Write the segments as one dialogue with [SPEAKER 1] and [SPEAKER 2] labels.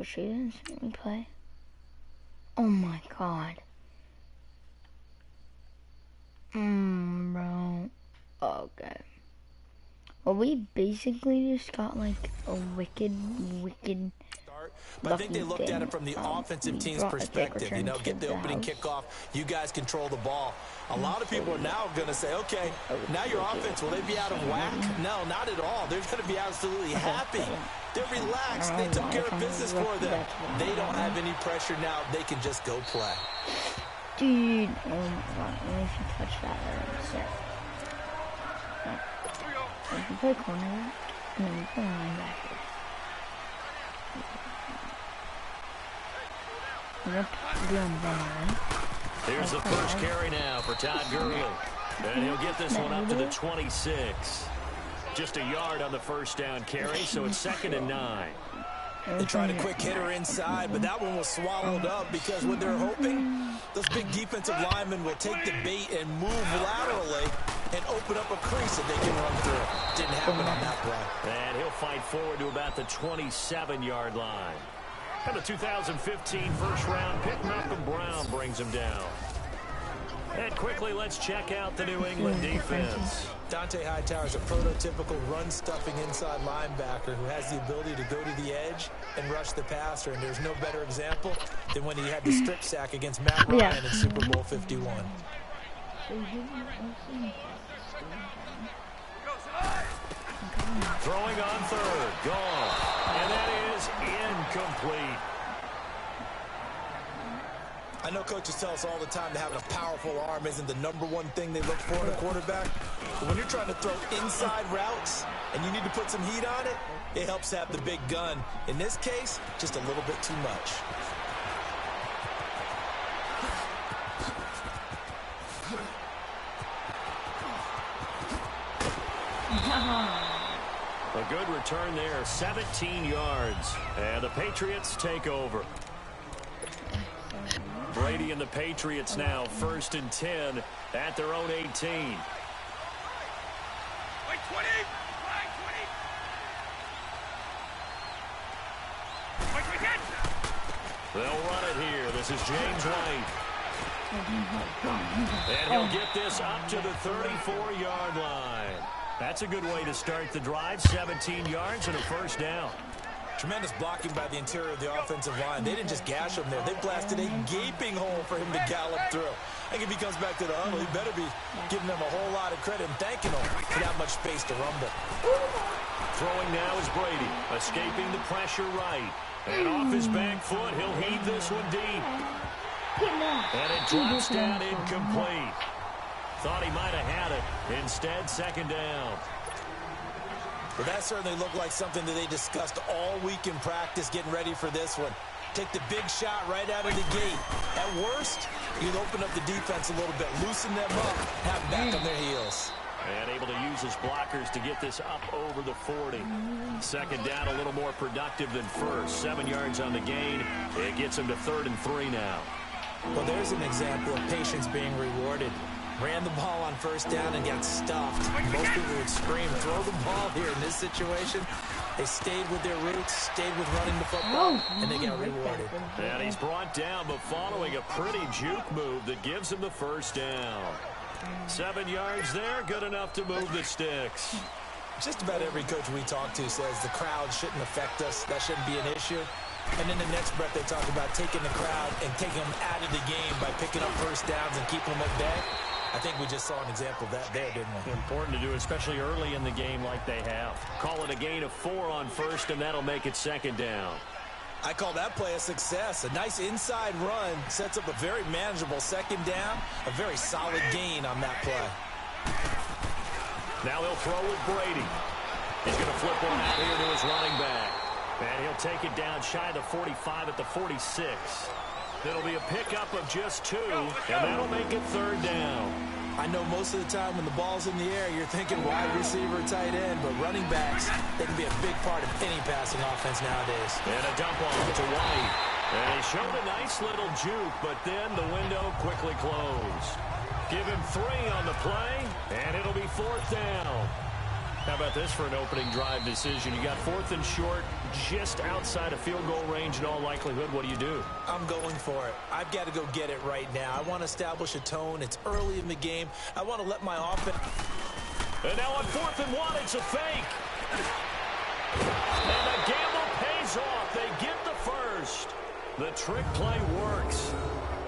[SPEAKER 1] Go shoot and play. Oh my god. Bro. Okay. Well, we basically just got like a wicked
[SPEAKER 2] but I think they looked at it from the offensive team's perspective. You know, get the opening kickoff. You guys control the ball. A lot of people are now going to say, okay, now your offense, will they be out of whack? No, not at all. They're going to be absolutely happy. They're relaxed. They took care of business for them. They don't have any pressure now. They can just go play.
[SPEAKER 1] Dude, oh my god, if you touch that, if you play corner, and then you play linebacker.
[SPEAKER 3] Here's the first carry now for Todd Gurley. And he'll get this one up to the 26. Just a yard on the first down carry, so it's 2nd and 9.
[SPEAKER 2] They tried a quick hitter inside, but that one was swallowed up because what they're hoping, those big defensive linemen will take the bait and move laterally and open up a crease that they can run through. Didn't happen on that play.
[SPEAKER 3] And he'll fight forward to about the 27-yard line. And the 2015 first-round pick, Malcolm Brown, brings him down. And quickly, let's check out the New England defense.
[SPEAKER 2] Dont'a Hightower is a prototypical run-stuffing inside linebacker who has the ability to go to the edge and rush the passer. And there's no better example than when he had the strip sack against Matt Ryan in Super Bowl 51.
[SPEAKER 3] Throwing on third, gone. And that is incomplete.
[SPEAKER 2] I know coaches tell us all the time that having a powerful arm isn't the #1 thing they look for in a quarterback. But when you're trying to throw inside routes and you need to put some heat on it, it helps have the big gun. In this case, just a little bit too much.
[SPEAKER 3] A good return there, 17 yards. And the Patriots take over. Brady and the Patriots now 1st and 10 at their own 18. They'll run it here. This is James White. And he'll get this up to the 34-yard line. That's a good way to start the drive. 17 yards and a first down.
[SPEAKER 2] Tremendous blocking by the interior of the offensive line. They didn't just gash him there. They blasted a gaping hole for him to gallop through. I think if he comes back to the huddle, he better be giving them a whole lot of credit and thanking them for that much space to rumble.
[SPEAKER 3] Throwing now is Brady, escaping the pressure right. And off his back foot, he'll heave this one deep. And it drops down incomplete. Thought he might have had it. Instead, 2nd down.
[SPEAKER 2] Well, that certainly looked like something that they discussed all week in practice getting ready for this one. Take the big shot right out of the gate. At worst, you'd open up the defense a little bit, loosen them up, have them back on their heels.
[SPEAKER 3] And able to use his blockers to get this up over the 40. 2nd down, a little more productive than first. 7 yards on the gain. It gets him to 3rd and 3 now.
[SPEAKER 2] Well, there's an example of patience being rewarded. Ran the ball on 1st down and got stuffed. Most people would scream, throw the ball here. In this situation, they stayed with their roots, stayed with running the football, and they got rewarded.
[SPEAKER 3] And he's brought down, but following a pretty juke move that gives him the first down. 7 yards there, good enough to move the sticks.
[SPEAKER 2] Just about every coach we talk to says the crowd shouldn't affect us. That shouldn't be an issue. And in the next breath, they talk about taking the crowd and taking them out of the game by picking up 1st downs and keeping them at bay. I think we just saw an example of that there, didn't we?
[SPEAKER 3] Important to do, especially early in the game like they have. Call it a gain of 4 on 1st, and that'll make it 2nd down.
[SPEAKER 2] I call that play a success. A nice inside run sets up a very manageable 2nd down, a very solid gain on that play.
[SPEAKER 3] Now he'll throw with Brady. He's going to flip one out here to his running back. And he'll take it down shy of the 45 at the 46. It'll be a pickup of just 2, and that'll make it 3rd down.
[SPEAKER 2] I know most of the time when the ball's in the air, you're thinking wide receiver, tight end, but running backs, they can be a big part of any passing offense nowadays.
[SPEAKER 3] And a dump off to White. And he showed a nice little juke, but then the window quickly closed. Give him 3 on the play, and it'll be 4th down. How about this for an opening drive decision? You got 4th and short, just outside of field goal range in all likelihood. What do?
[SPEAKER 2] I'm going for it. I've got to go get it right now. I want to establish a tone. It's early in the game. I want to let my offense...
[SPEAKER 3] And now on 4th and 1, it's a fake. And the gamble pays off. They get the first. The trick play works.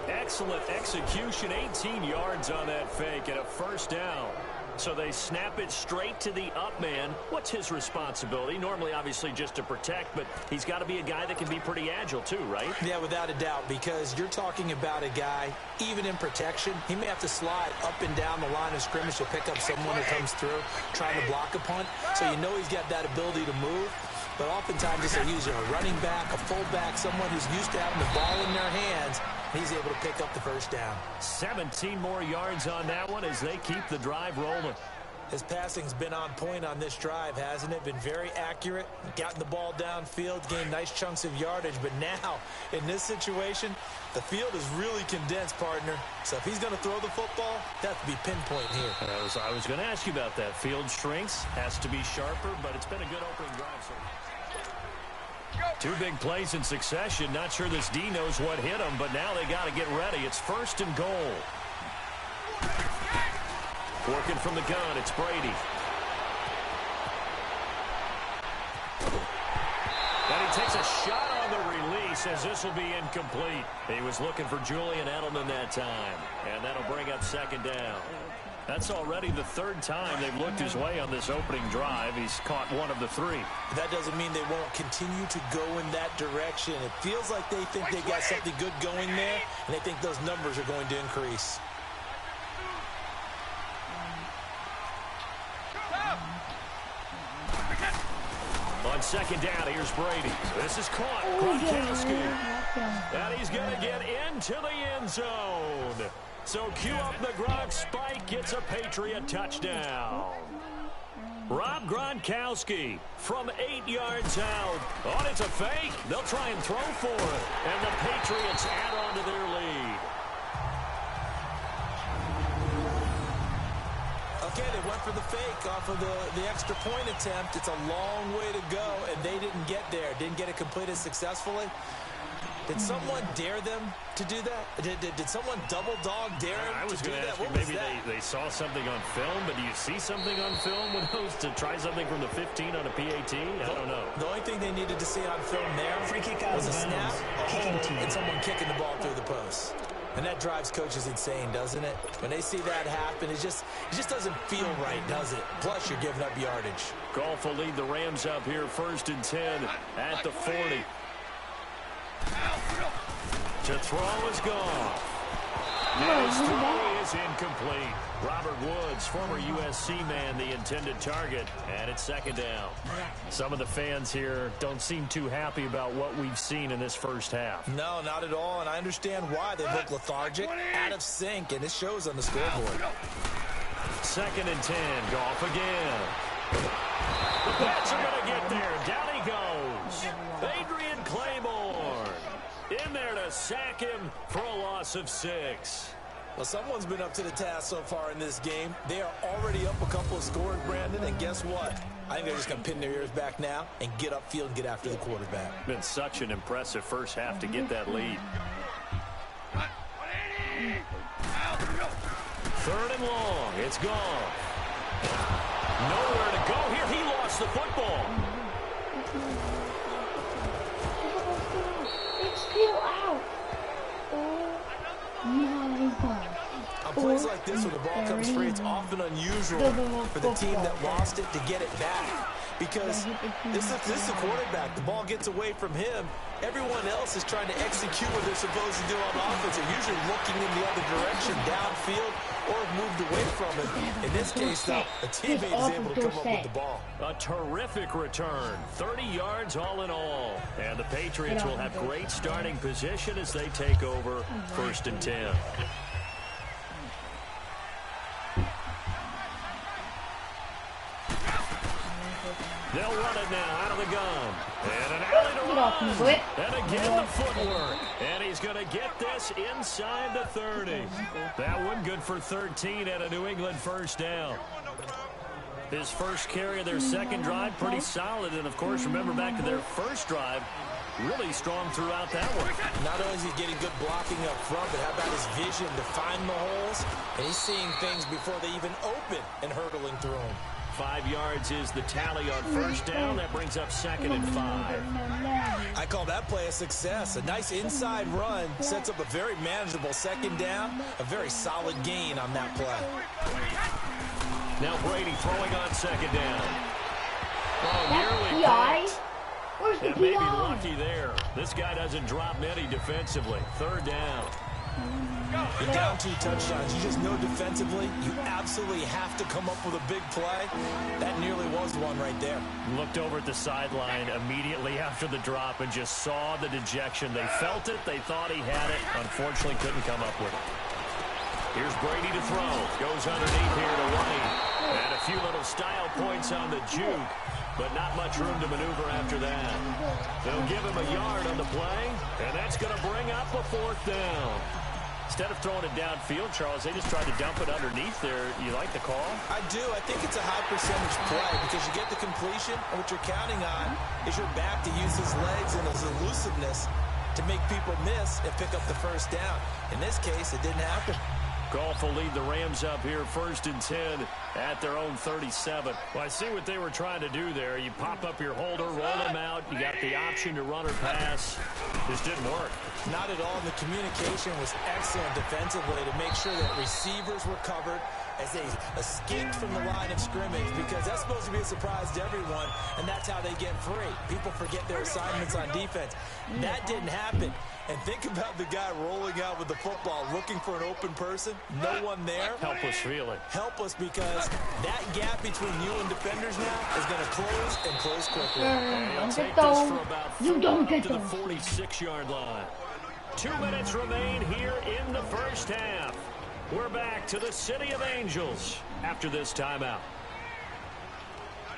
[SPEAKER 3] Excellent execution. 18 yards on that fake and a first down. So they snap it straight to the up man. What's his responsibility? Normally, obviously, just to protect, but he's got to be a guy that can be pretty agile too, right?
[SPEAKER 2] Yeah, without a doubt, because you're talking about a guy, even in protection, he may have to slide up and down the line of scrimmage to pick up someone who comes through trying to block a punt. So you know he's got that ability to move. But oftentimes it's a running back, a fullback, someone who's used to having the ball in their hands. He's able to pick up the first down.
[SPEAKER 3] 17 more yards on that one as they keep the drive rolling.
[SPEAKER 2] His passing's been on point on this drive, hasn't it? Been very accurate, gotten the ball downfield, gained nice chunks of yardage. But now, in this situation, the field is really condensed, partner. So if he's going to throw the football, that has to be pinpoint here.
[SPEAKER 3] I was going to ask you about that. Field shrinks, has to be sharper, but it's been a good opening drive. So 2 big plays in succession. Not sure this D knows what hit him, but now they got to get ready. It's 1st and goal. Working from the gun, it's Brady. And he takes a shot on the release as this will be incomplete. He was looking for Julian Edelman that time, and that'll bring up 2nd down. That's already the 3rd time they've looked his way on this opening drive. He's caught 1 of the 3.
[SPEAKER 2] That doesn't mean they won't continue to go in that direction. It feels like they think they got something good going there, and they think those numbers are going to increase.
[SPEAKER 3] On 2nd down, here's Brady. This is caught. Gronkowski. And he's going to get into the end zone. So cue up the Gronk spike. Gets a Patriot touchdown. Rob Gronkowski from 8 yards out. Oh, it's a fake. They'll try and throw for it. And the Patriots add on to their lead.
[SPEAKER 2] Okay, they went for the fake off of the extra point attempt. It's a long way to go, and they didn't get there. Didn't get it completed successfully. Did someone dare them to do that? Did someone double dog dare them to do that?
[SPEAKER 3] What was that? They saw something on film, but do you see something on film with those to try something from the 15 on a PAT? I don't know.
[SPEAKER 2] The only thing they needed to see on film there was a snap, and someone kicking the ball through the post. And that drives coaches insane, doesn't it? When they see that happen, it just doesn't feel right, does it? Plus, you're giving up yardage.
[SPEAKER 3] Goff will lead the Rams up here 1st and 10 at the 40. To throw is gone. His throw is incomplete. Robert Woods, former USC man, the intended target, and it's 2nd down. Some of the fans here don't seem too happy about what we've seen in this first half.
[SPEAKER 2] No, not at all, and I understand why. They look lethargic, out of sync, and it shows on the scoreboard.
[SPEAKER 3] 2nd and 10, Goff again. The Pats are going to get there. Down he goes. Adrian Claiborne in there to sack him for a loss of 6.
[SPEAKER 2] Well, someone's been up to the task so far in this game. They are already up a couple of scores, Brandon, and guess what? I think they're just going to pin their ears back now and get upfield and get after the quarterback.
[SPEAKER 3] Been such an impressive first half to get that lead. 3rd and long. It's gone. Nowhere to go here. He lost the football.
[SPEAKER 1] It's still out. Oh my God.
[SPEAKER 2] On plays like this, when the ball comes free, it's often unusual for the team that lost it to get it back. Because this is the quarterback. The ball gets away from him. Everyone else is trying to execute what they're supposed to do on offense. They're usually looking in the other direction, downfield, or moved away from it. In this case, though, a teammate is able to come up with the ball.
[SPEAKER 3] A terrific return. 30 yards all in all. And the Patriots will have great starting position as they take over 1st and 10. They'll run it now out of the gun. And an alley to run. And again the footwork. And he's going to get this inside the 30. That one good for 13 at a New England 1st down. His first carry of their second drive, pretty solid. And, of course, remember back to their first drive, really strong throughout that one.
[SPEAKER 2] Not only is he getting good blocking up front, but how about his vision to find the holes? And he's seeing things before they even open and hurtling through them.
[SPEAKER 3] 5 yards is the tally on first down. That brings up 2nd and 5.
[SPEAKER 2] I call that play a success. A nice inside run sets up a very manageable second down. A very solid gain on that play.
[SPEAKER 3] Now Brady throwing on 2nd down. Oh, nearly
[SPEAKER 1] PI? Where's the PI?
[SPEAKER 3] Maybe lucky there. This guy doesn't drop many defensively. 3rd down.
[SPEAKER 2] You're down 2 touchdowns. You just know defensively you absolutely have to come up with a big play. That nearly was one right there.
[SPEAKER 3] Looked over at the sideline immediately after the drop and just saw the dejection. They felt it. They thought he had it. Unfortunately, couldn't come up with it. Here's Brady to throw. Goes underneath here to White. And a few little style points on the juke, but not much room to maneuver after that. They'll give him a yard on the play, and that's going to bring up a 4th down. Instead of throwing it downfield, Charles, they just tried to dump it underneath there. You like the call?
[SPEAKER 2] I do. I think it's a high percentage play because you get the completion, and what you're counting on is your back to use his legs and his elusiveness to make people miss and pick up the first down. In this case, it didn't happen.
[SPEAKER 3] Goff will lead the Rams up here 1st and 10 at their own 37. Well, I see what they were trying to do there. You pop up your holder, roll them out. You got the option to run or pass. This didn't work.
[SPEAKER 2] Not at all. The communication was excellent defensively to make sure that receivers were covered as they escaped from the line of scrimmage, because that's supposed to be a surprise to everyone, and that's how they get free. People forget their assignments on defense. That didn't happen. And think about the guy rolling out with the football, looking for an open person. No one there.
[SPEAKER 3] Helpless feeling.
[SPEAKER 2] Helpless because that gap between you and defenders now is going to close and close quickly.
[SPEAKER 3] He'll take this for about 4 up to the 46-yard line. 2 minutes remain here in the first half. We're back to the City of Angels after this timeout.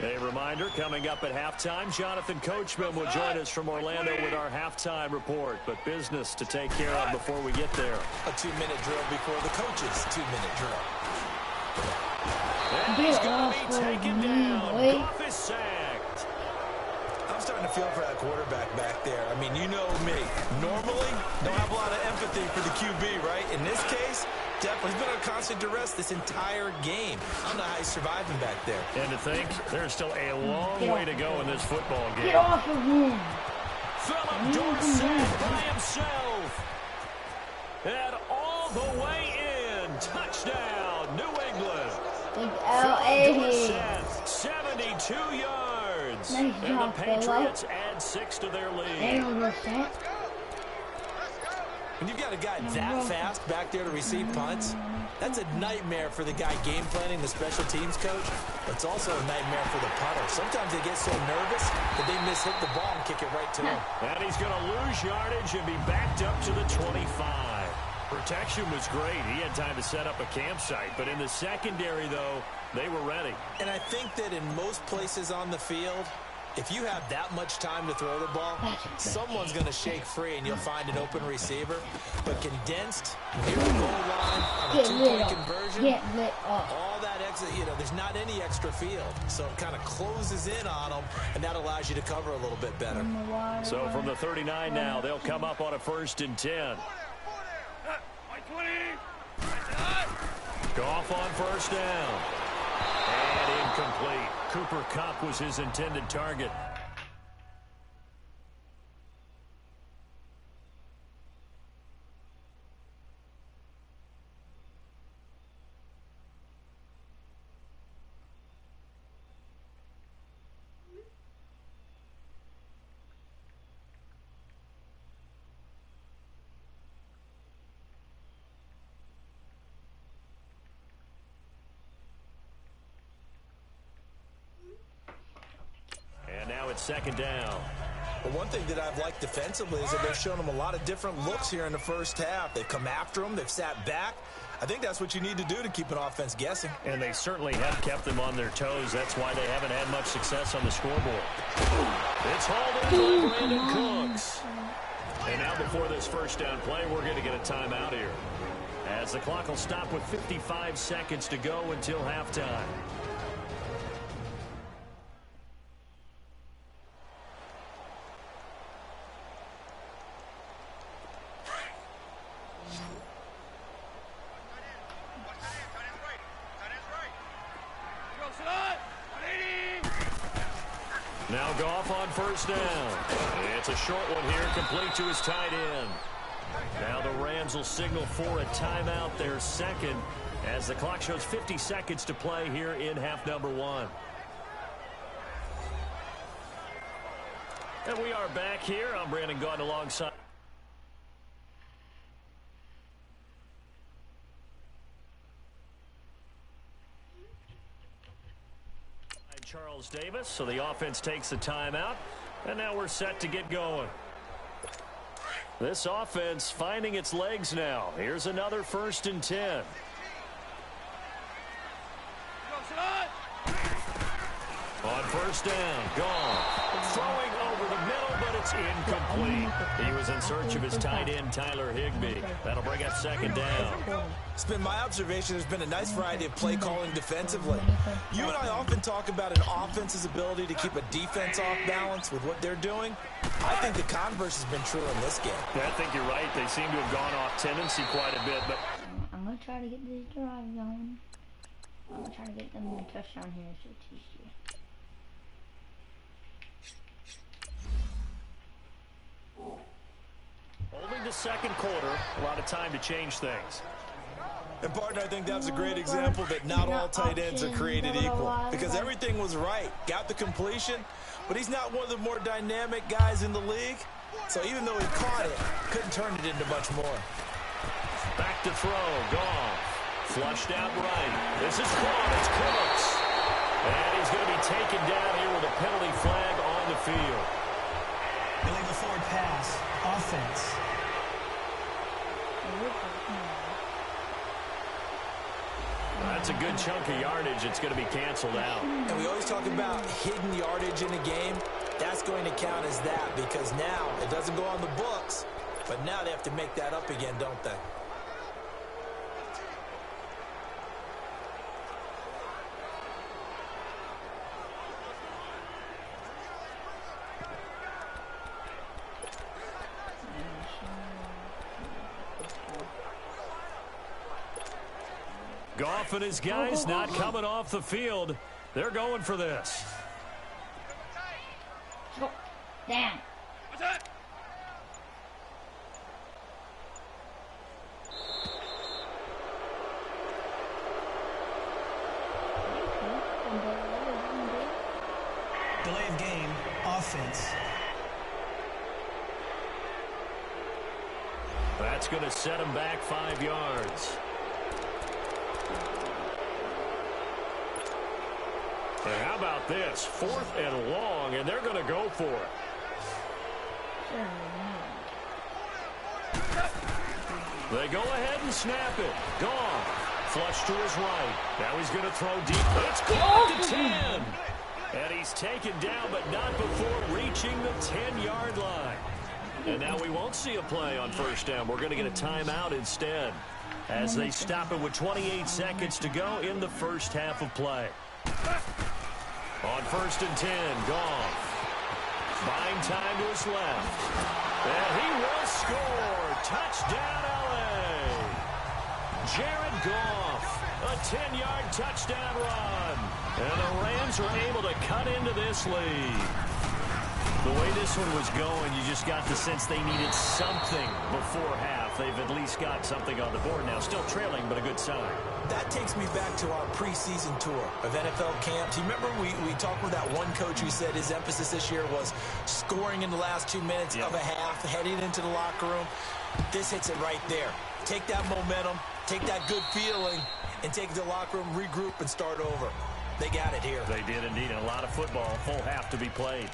[SPEAKER 3] A reminder, coming up at halftime, Jonathan Coachman will join us from Orlando with our halftime report. But business to take care of before we get there.
[SPEAKER 2] A 2-minute drill before the coach's 2-minute drill.
[SPEAKER 3] And he's going to be taken down. Goff is sacked.
[SPEAKER 2] I'm starting to feel for that quarterback back there. I mean, you know me. Normally, don't have a lot of empathy for the QB, right? In this case, definitely. He's been under constant duress this entire game. I don't know how he's surviving back there.
[SPEAKER 3] And to think, there's still a long way to go in this football game.
[SPEAKER 1] Get off of him.
[SPEAKER 3] Philip Dorsett by himself. And all the way in. Touchdown, New England. Dorsett, 72 yards.
[SPEAKER 1] Nice
[SPEAKER 3] and
[SPEAKER 1] job,
[SPEAKER 3] the Patriots add 6 to their lead.
[SPEAKER 2] When you've got a guy that fast back there to receive punts, that's a nightmare for the guy game planning, the special teams coach. But it's also a nightmare for the punter. Sometimes they get so nervous that they hit the ball and kick it right to him.
[SPEAKER 3] And he's going to lose yardage and be backed up to the 25. Protection was great. He had time to set up a campsite. But in the secondary, though, they were ready.
[SPEAKER 2] And I think that in most places on the field, if you have that much time to throw the ball, someone's going to shake free and you'll find an open receiver. But condensed, near the goal line, on a 2-point conversion, all that extra, there's not any extra field. So it kind of closes in on them, and that allows you to cover a little bit better.
[SPEAKER 3] So from the 39 now, they'll come up on a 1st and 10. Goff on 1st down. And incomplete. Cooper Kupp was his intended target. It's 2nd down.
[SPEAKER 2] Well, one thing that I've liked defensively is that they've shown them a lot of different looks here in the first half. They've come after them. They've sat back. I think that's what you need to do to keep an offense guessing.
[SPEAKER 3] And they certainly have kept them on their toes. That's why they haven't had much success on the scoreboard. It's hauled in by Brandon Cooks. And now before this first down play, we're going to get a timeout here, as the clock will stop with 55 seconds to go until halftime. Now Goff on first down. It's a short one here, complete to his tight end. Now the Rams will signal for a timeout, their second, as the clock shows 50 seconds to play here in half number 1. And we are back here. I'm Brandon Gaudin alongside Charles Davis. So the offense takes the timeout, and now we're set to get going. This offense finding its legs now. Here's another 1st and 10. On first down, gone. Throwing over the middle, but it's incomplete. He was in search of his tight end, Tyler Higbee. That'll bring up 2nd down.
[SPEAKER 2] It's been my observation there's been a nice variety of play calling defensively. You and I often talk about an offense's ability to keep a defense off balance with what they're doing. I think the converse has been true in this game.
[SPEAKER 3] Yeah, I think you're right. They seem to have gone off tendency quite a bit. But
[SPEAKER 1] I'm going to try to get this drive going. I'm going to try to get them a touchdown here, so it's easier.
[SPEAKER 3] Holding the 2nd quarter, a lot of time to change things.
[SPEAKER 2] And partner, I think that was a great example that not all tight ends are created equal. Because everything was right. Got the completion, but he's not one of the more dynamic guys in the league. So even though he caught it, couldn't turn it into much more.
[SPEAKER 3] Back to throw, gone. Flushed out right. This is caught, it's Cooks. And he's going to be taken down here with a penalty flag on the field.
[SPEAKER 4] Illegal forward pass, offense.
[SPEAKER 3] That's a good chunk of yardage. It's going to be canceled out.
[SPEAKER 2] And we always talk about hidden yardage in a game. That's going to count as that because now it doesn't go on the books, but now they have to make that up again, don't they?
[SPEAKER 3] Goff and his guys not coming off the field. They're going for this.
[SPEAKER 1] Damn.
[SPEAKER 4] What's that? Delay of game, offense.
[SPEAKER 3] That's going to set him back 5 yards. And how about this? 4th and long, and they're going to go for it. They go ahead and snap it. Gone. Flush to his right. Now he's going to throw deep. It's caught to 10. And he's taken down, but not before reaching the 10-yard line. And now we won't see a play on first down. We're going to get a timeout instead as they stop it with 28 seconds to go in the first half of play. On 1st and 10, Goff. Buying time to his left. And he will score. Touchdown, L.A. Jared Goff. A 10-yard touchdown run. And the Rams are able to cut into this lead. The way this one was going, you just got the sense they needed something before half. They've at least got something on the board now. Still trailing, but a good sign.
[SPEAKER 2] That takes me back to our preseason tour of NFL camps. You remember we talked with that one coach who said his emphasis this year was scoring in the last 2 minutes of a half, heading into the locker room. This hits it right there. Take that momentum, take that good feeling, and take it to the locker room, regroup, and start over. They got it here.
[SPEAKER 3] They did indeed. And a lot of football, full half to be played.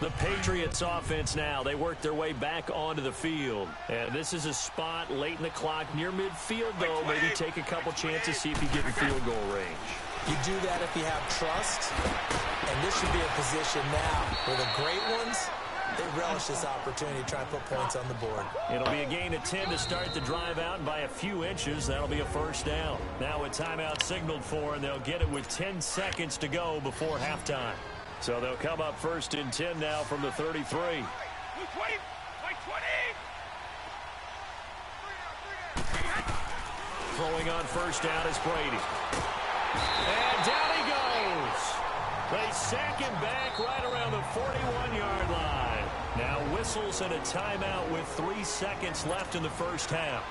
[SPEAKER 3] The Patriots offense now, they work their way back onto the field. And this is a spot late in the clock near midfield, though. Maybe take a couple chances, see if you get in field goal range.
[SPEAKER 2] You do that if you have trust. And this should be a position now where the great ones, they relish this opportunity to try and put points on the board.
[SPEAKER 3] It'll be a gain of 10 to start the drive out, and by a few inches, that'll be a first down. Now a timeout signaled for, and they'll get it with 10 seconds to go before halftime. So they'll come up 1st and 10 now from the 33.
[SPEAKER 4] 20.
[SPEAKER 3] Throwing on first down is Brady. And down he goes. They sack him back right around the 41-yard line. Now whistles and a timeout with 3 seconds left in the first half.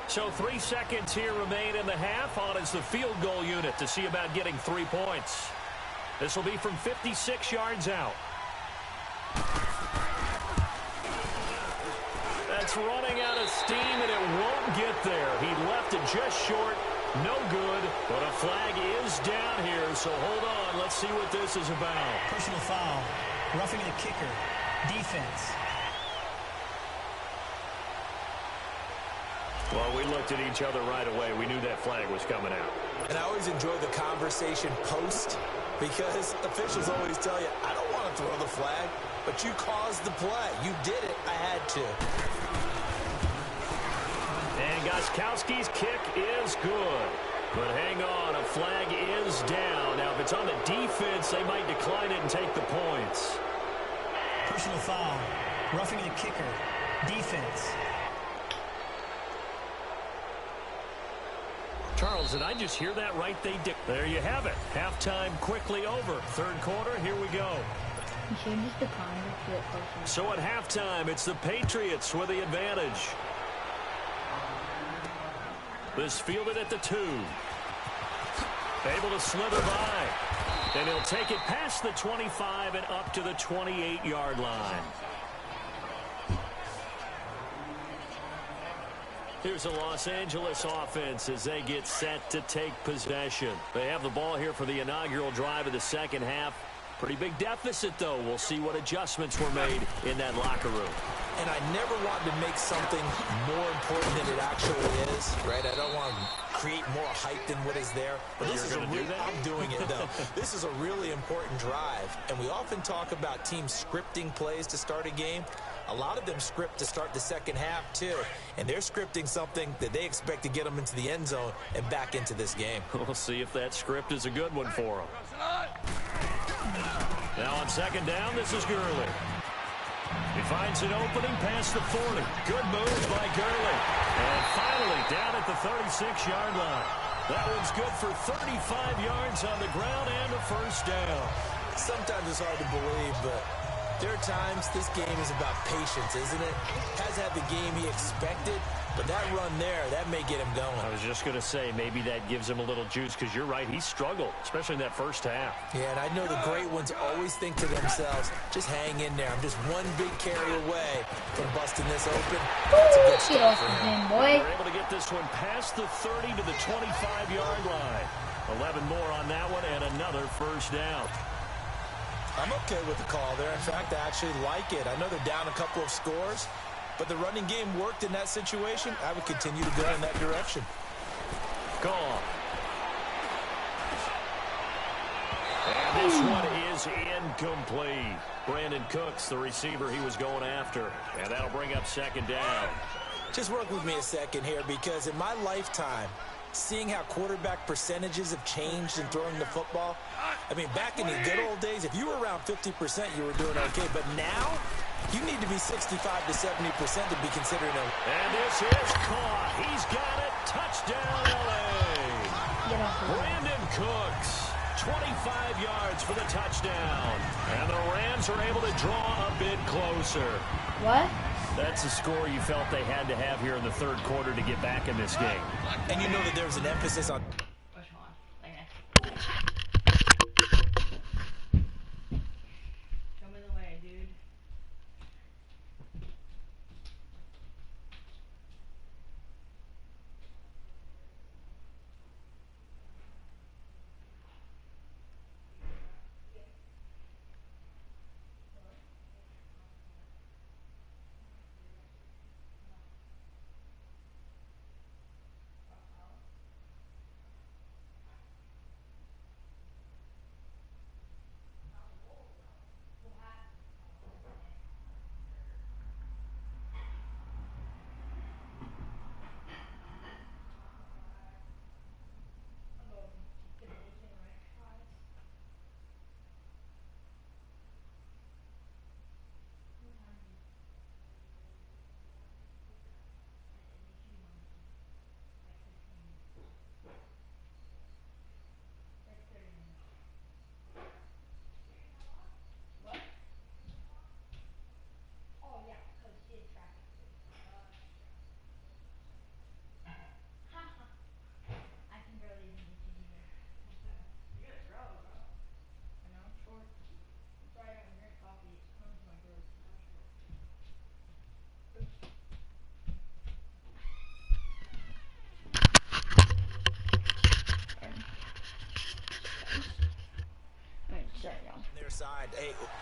[SPEAKER 3] So 3 seconds here remain in the half. On is the field goal unit to see about getting 3 points. This will be from 56 yards out. That's running out of steam, and it won't get there. He left it just short. No good, but a flag is down here, so hold on. Let's see what this is about.
[SPEAKER 4] Personal foul. Roughing the kicker. Defense.
[SPEAKER 3] Well, we looked at each other right away. We knew that flag was coming out.
[SPEAKER 2] And I always enjoy the conversation post because officials always tell you, I don't want to throw the flag, but you caused the play. You did it. I had to.
[SPEAKER 3] And Gostkowski's kick is good. But hang on, a flag is down. Now, if it's on the defense, they might decline it and take the points.
[SPEAKER 4] Personal foul. Roughing the kicker. Defense.
[SPEAKER 3] Charles, did I just hear that right? There you have it. Halftime quickly over. Third quarter, here we go. So at halftime, it's the Patriots with the advantage. This fielded at the 2. Able to slither by. And he'll take it past the 25 and up to the 28-yard line. Here's the Los Angeles offense as they get set to take possession. They have the ball here for the inaugural drive of the second half. Pretty big deficit, though. We'll see what adjustments were made in that locker room.
[SPEAKER 2] And I never want to make something more important than it actually is, right? I don't want to create more hype than what is there. But this is I'm doing it, though. This is a really important drive. And we often talk about teams scripting plays to start a game. A lot of them script to start the second half, too. And they're scripting something that they expect to get them into the end zone and back into this game.
[SPEAKER 3] We'll see if that script is a good one for them. Now on second down, this is Gurley. He finds an opening past the 40. Good move by Gurley. And finally down at the 36-yard line. That one's good for 35 yards on the ground and a first down.
[SPEAKER 2] Sometimes it's hard to believe, but there are times this game is about patience, isn't it? Has had the game he expected, but that run there, that may get him going.
[SPEAKER 3] I was just going to say, maybe that gives him a little juice, because you're right, he struggled, especially in that first half.
[SPEAKER 2] Yeah, and I know the great ones always think to themselves, just hang in there. I'm just one big carry away from busting this open. That's a good start for him.
[SPEAKER 3] They're able to get this one past the 30 to the 25-yard line. 11 more on that one, and another first down.
[SPEAKER 2] I'm okay with the call there. In fact, I actually like it. I know they're down a couple of scores, but the running game worked in that situation. I would continue to go in that direction.
[SPEAKER 3] Gone. And this one is incomplete. Brandon Cooks, the receiver he was going after. And that'll bring up second down.
[SPEAKER 2] Just work with me a second here, because in my lifetime, seeing how quarterback percentages have changed in throwing the football. I mean, back in the good old days, if you were around 50%, you were doing okay. But now, you need to be 65 to 70% to be considered a...
[SPEAKER 3] And this is caught. He's got it. Touchdown, L.A. Brandon Cooks, 25 yards for the touchdown. And the Rams are able to draw a bit closer.
[SPEAKER 1] What?
[SPEAKER 3] That's the score you felt they had to have here in the third quarter to get back in this game.
[SPEAKER 2] And you know that there was an emphasis on...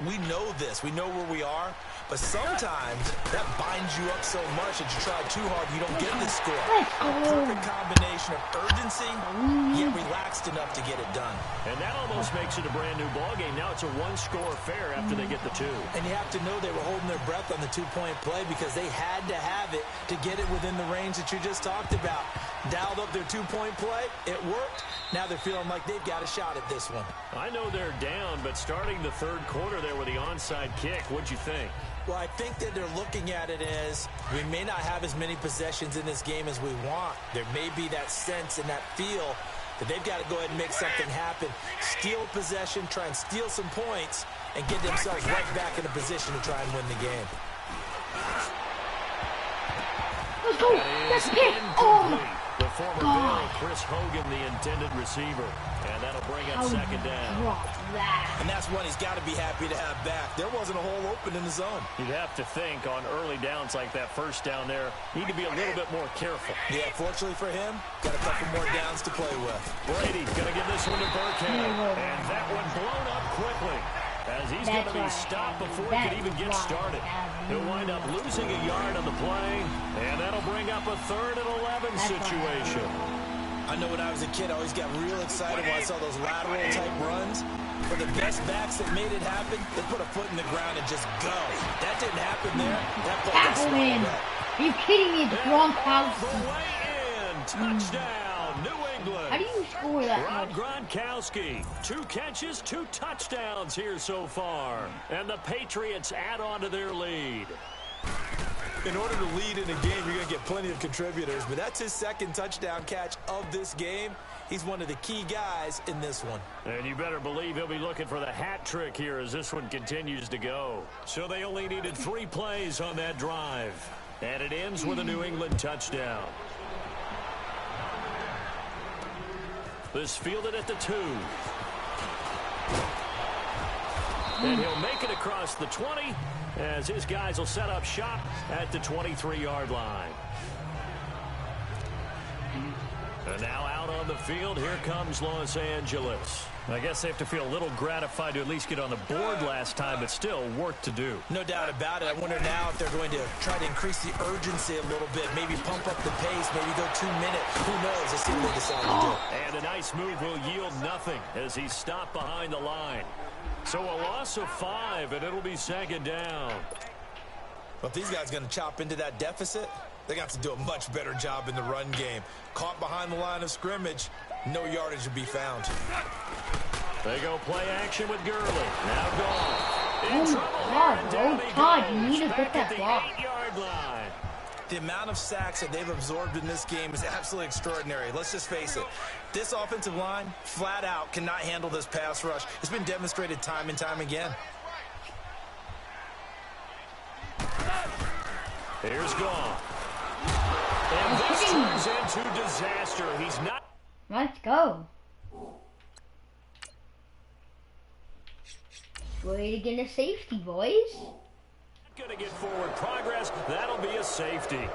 [SPEAKER 2] we know this. We know where we are. But sometimes that binds you up so much that you try too hard, you don't get the score. A perfect combination of urgency, yet relaxed enough to get it done.
[SPEAKER 3] And that almost makes it a brand new ball game. Now it's a one-score affair after they get the two.
[SPEAKER 2] And you have to know they were holding their breath on the two-point play because they had to have it to get it within the range that you just talked about. Dialed up their two-point play. It worked. Now they're feeling like they've got a shot at this one.
[SPEAKER 3] I know they're down, but starting the third quarter there with the onside kick, what'd you think?
[SPEAKER 2] Well, I think that they're looking at it as we may not have as many possessions in this game as we want. There may be that sense and that feel that they've got to go ahead and make something happen. Steal possession, try and steal some points, and get themselves right back in a position to try and win the game.
[SPEAKER 1] Let's go! That's it! Oh!
[SPEAKER 3] The former Bill, Chris Hogan, the intended receiver. And that'll bring up second down.
[SPEAKER 2] And that's one he's got to be happy to have back. There wasn't a hole open in the zone.
[SPEAKER 3] You'd have to think on early downs like that first down there, need to be a little bit more careful.
[SPEAKER 2] Yeah, fortunately for him, got a couple more downs to play with.
[SPEAKER 3] Brady going to give this one to Burkhead. And that one blown up quickly, as he's going to be stopped before he can even get started. He'll wind up losing a yard on the play, and that'll bring up a 3rd and 11 situation.
[SPEAKER 2] I know when I was a kid, I always got real excited when I saw those lateral-type runs. For the best backs that made it happen, they put a foot in the ground and just go. That didn't happen there. That ball got swallowed up.
[SPEAKER 1] Are you kidding me? It's Gronkowski.
[SPEAKER 3] The way in. Touchdown, New England.
[SPEAKER 1] How do you score that
[SPEAKER 3] Rob
[SPEAKER 1] much?
[SPEAKER 3] Gronkowski, 2 catches, 2 touchdowns here so far. And the Patriots add on to their lead.
[SPEAKER 2] In order to lead in a game, you're going to get plenty of contributors, but that's his 2nd touchdown catch of this game. He's one of the key guys in this one.
[SPEAKER 3] And you better believe he'll be looking for the hat trick here as this one continues to go. So they only needed 3 plays on that drive. And it ends with a New England touchdown. This fielded at the 2. And he'll make it across the 20 as his guys will set up shop at the 23-yard line. And now out on the field, here comes Los Angeles. I guess they have to feel a little gratified to at least get on the board last time, but still work to do.
[SPEAKER 2] No doubt about it. I wonder now if they're going to try to increase the urgency a little bit, maybe pump up the pace, maybe go 2 minutes. Who knows? Let's see what they decide to do.
[SPEAKER 3] And a nice move will yield nothing as he's stopped behind the line. So a loss of 5, and it'll be 2nd down.
[SPEAKER 2] Well, if these guys are going to chop into that deficit, they got to do a much better job in the run game. Caught behind the line of scrimmage, no yardage to be found.
[SPEAKER 3] They go play action with Gurley. Now gone.
[SPEAKER 1] Oh, God, you need to put that block.
[SPEAKER 3] 8-yard line.
[SPEAKER 2] The amount of sacks that they've absorbed in this game is absolutely extraordinary. Let's just face it. This offensive line, flat out, cannot handle this pass rush. It's been demonstrated time and time again.
[SPEAKER 3] Here's gone. And this turns into disaster. He's not.
[SPEAKER 1] Let's go. Way to get a safety, boys.
[SPEAKER 3] Going to get forward progress. That'll be a safety.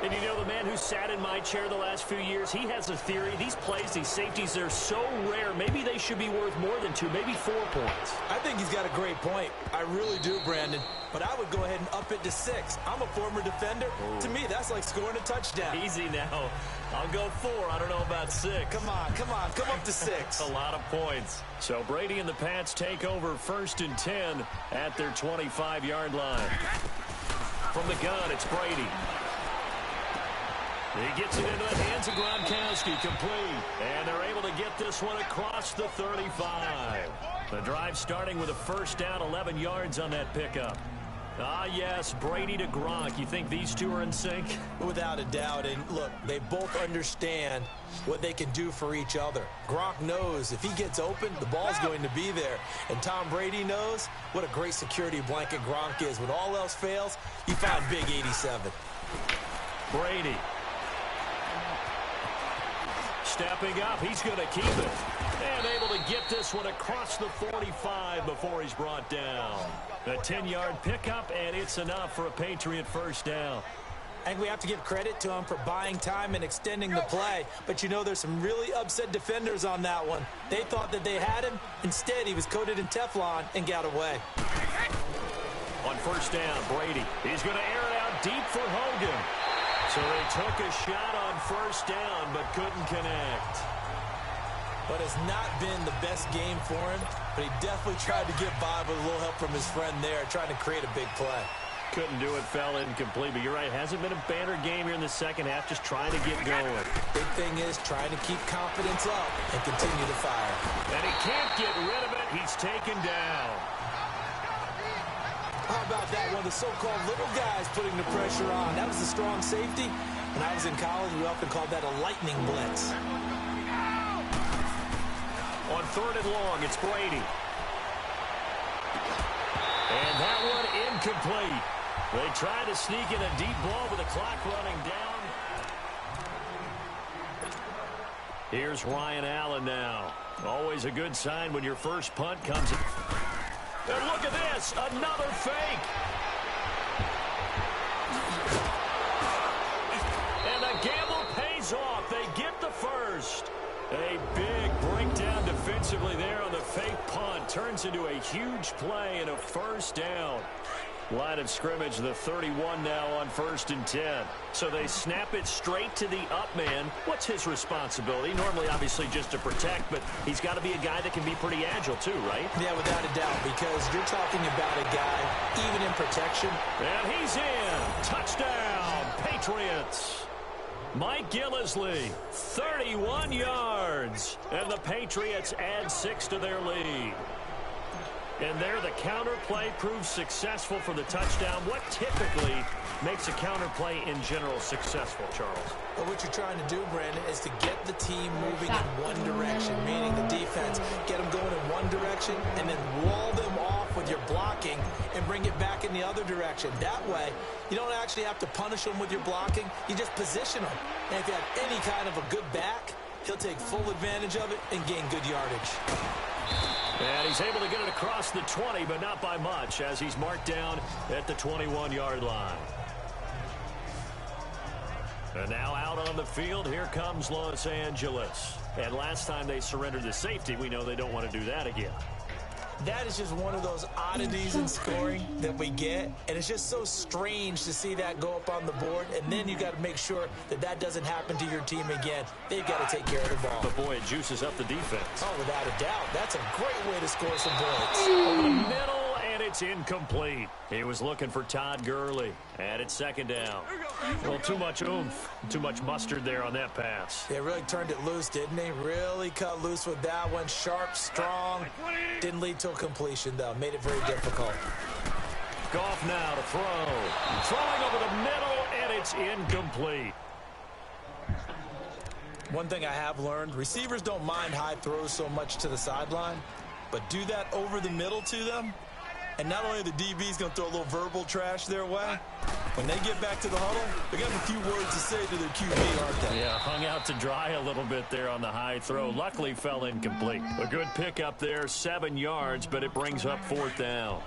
[SPEAKER 3] And you know, the man who sat in my chair the last few years, he has a theory. These plays, these safeties, they're so rare. Maybe they should be worth more than 2, maybe 4 points.
[SPEAKER 2] I think he's got a great point. I really do, Brandon. But I would go ahead and up it to 6. I'm a former defender. To me, that's like scoring a touchdown.
[SPEAKER 3] Easy now. I'll go 4. I don't know about 6.
[SPEAKER 2] Come on. Come up to 6.
[SPEAKER 3] A lot of points. So Brady and the Pats take over 1st and 10 at their 25-yard line. From the gun, it's Brady. He gets it into the hands of Gronkowski, complete. And they're able to get this one across the 35. The drive starting with a 1st down, 11 yards on that pickup. Ah, yes, Brady to Gronk. You think these two are in sync?
[SPEAKER 2] Without a doubt. And look, they both understand what they can do for each other. Gronk knows if he gets open, the ball's going to be there. And Tom Brady knows what a great security blanket Gronk is. When all else fails, you find Big 87.
[SPEAKER 3] Brady. Stepping up, he's going to keep it. And able to get this one across the 45 before he's brought down. A 10-yard pickup, and it's enough for a Patriot 1st down.
[SPEAKER 2] I think we have to give credit to him for buying time and extending the play. But, you know, there's some really upset defenders on that one. They thought that they had him. Instead, he was coated in Teflon and got away.
[SPEAKER 3] On first down, Brady. He's going to air it out deep for Hogan. So they took a shot on first down but couldn't connect.
[SPEAKER 2] But it's not been the best game for him. But he definitely tried to get by with a little help from his friend there, trying to create a big play.
[SPEAKER 3] Couldn't do it, fell incomplete. But you're right, hasn't been a banner game here in the second half, just trying to get going.
[SPEAKER 2] Big thing is trying to keep confidence up and continue to fire.
[SPEAKER 3] And he can't get rid of it. He's taken down.
[SPEAKER 2] How about that? One of the so-called little guys putting the pressure on. That was a strong safety. When I was in college, we often called that a lightning blitz.
[SPEAKER 3] On third and long, it's Brady. And that one incomplete. They try to sneak in a deep ball with the clock running down. Here's Ryan Allen now. Always a good sign when your first punt comes in. And look at this, another fake. And the gamble pays off. They get the first. A big breakdown defensively there on the fake punt. Turns into a huge play and a first down. Line of scrimmage, the 31 now on 1st and 10. So they snap it straight to the up man. What's his responsibility? Normally, obviously, just to protect, but he's got to be a guy that can be pretty agile too, right?
[SPEAKER 2] Yeah, without a doubt, because you're talking about a guy, even in protection.
[SPEAKER 3] And he's in. Touchdown, Patriots. Mike Gillislee, 31 yards. And the Patriots add 6 to their lead. And there, the counter play proves successful for the touchdown. What typically makes a counter play in general successful, Charles?
[SPEAKER 2] Well, what you're trying to do, Brandon, is to get the team moving in one direction, meaning the defense, get them going in one direction, and then wall them off with your blocking and bring it back in the other direction. That way, you don't actually have to punish them with your blocking. You just position them. And if you have any kind of a good back, he'll take full advantage of it and gain good yardage.
[SPEAKER 3] And he's able to get it across the 20, but not by much, as he's marked down at the 21-yard line. And now out on the field, here comes Los Angeles. And last time they surrendered the safety, we know they don't want to do that again.
[SPEAKER 2] That is just one of those oddities in scoring that we get, and it's just so strange to see that go up on the board, and then you got to make sure that that doesn't happen to your team again. They've got to take care of the ball.
[SPEAKER 3] But boy, it juices up the defense.
[SPEAKER 2] Oh, without a doubt. That's a great way to score some points.
[SPEAKER 3] Over the middle, and it's incomplete. He was looking for Todd Gurley, and it's second down. Well, too much oomph, too much mustard there on that pass.
[SPEAKER 2] They really turned it loose, didn't they? Really cut loose with that one. Sharp, strong. Didn't lead to a completion, though. Made it very difficult.
[SPEAKER 3] Goff now to throw. Throwing over the middle, and it's incomplete.
[SPEAKER 2] One thing I have learned, receivers don't mind high throws so much to the sideline, but do that over the middle to them, and not only the DB's going to throw a little verbal trash their way, when they get back to the huddle, they got a few words to say to their QB, aren't they?
[SPEAKER 3] Yeah, hung out to dry a little bit there on the high throw. Luckily fell incomplete. A good pickup there, 7 yards, but it brings up 4th down.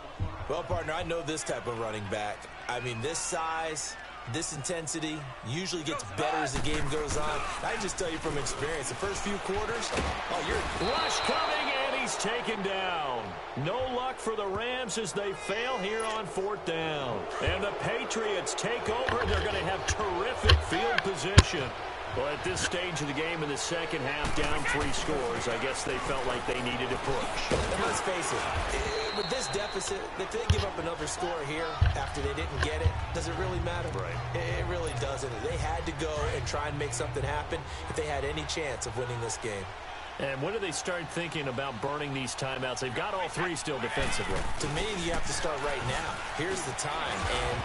[SPEAKER 2] Well, partner, I know this type of running back. I mean, this size, this intensity usually gets better as the game goes on. I can just tell you from experience, the first few quarters,
[SPEAKER 3] Rush coming, and he's taken down. No luck for the Rams as they fail here on 4th down. And the Patriots take over. They're going to have terrific field position. Well, at this stage of the game in the second half, down 3 scores, I guess they felt like they needed to push.
[SPEAKER 2] And let's face it, with this deficit, if they give up another score here after they didn't get it, does it really matter?
[SPEAKER 3] Right.
[SPEAKER 2] It really doesn't. They had to go and try and make something happen if they had any chance of winning this game.
[SPEAKER 3] And when do they start thinking about burning these timeouts? They've got all 3 still defensively.
[SPEAKER 2] To me, you have to start right now. Here's the time.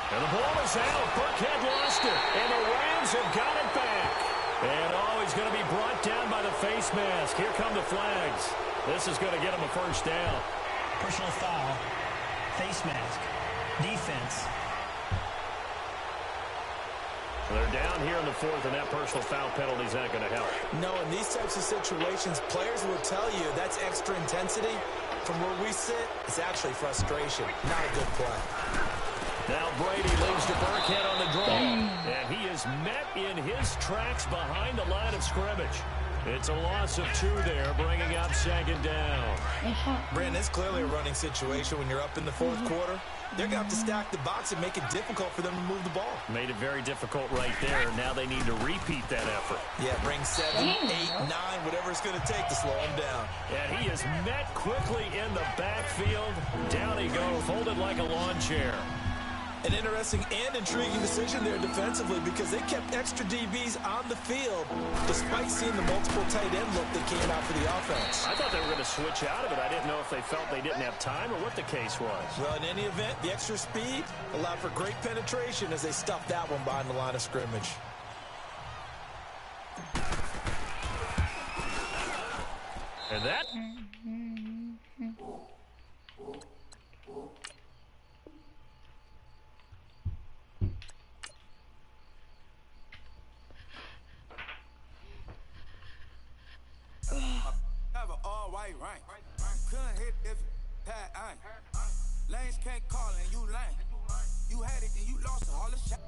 [SPEAKER 3] And the ball is out. Burkhead lost it. And the Rams have got it back. And he's going to be brought down by the face mask. Here come the flags. This is going to get him a first down.
[SPEAKER 4] Personal foul. Face mask. Defense.
[SPEAKER 3] They're down here in the 4th, and that personal foul penalty is not going to help.
[SPEAKER 2] No, in these types of situations, players will tell you that's extra intensity. From where we sit, it's actually frustration. Not a good play.
[SPEAKER 3] Now Brady leaves to Burkhead on the draw. And is met in his tracks behind the line of scrimmage. It's a loss of 2 there, bringing up 2nd down.
[SPEAKER 2] Brandon, it's clearly a running situation when you're up in the 4th quarter. They're going to have to stack the box and make it difficult for them to move the ball.
[SPEAKER 3] Made it very difficult right there. Now they need to repeat that effort.
[SPEAKER 2] Yeah, bring 7, 8, 9, whatever it's going to take to slow him down.
[SPEAKER 3] And he is met quickly in the backfield. Down he goes, folded like a lawn chair.
[SPEAKER 2] An interesting and intriguing decision there defensively because they kept extra DBs on the field despite seeing the multiple tight end look that came out for the offense.
[SPEAKER 3] I thought they were going to switch out of it. I didn't know if they felt they didn't have time or what the case was.
[SPEAKER 2] Well, in any event, the extra speed allowed for great penetration as they stuffed that one behind the line of scrimmage.
[SPEAKER 3] And that...
[SPEAKER 5] Couldn't hit if had I. Lanes can't call and you lame. You had it and you lost all the shot.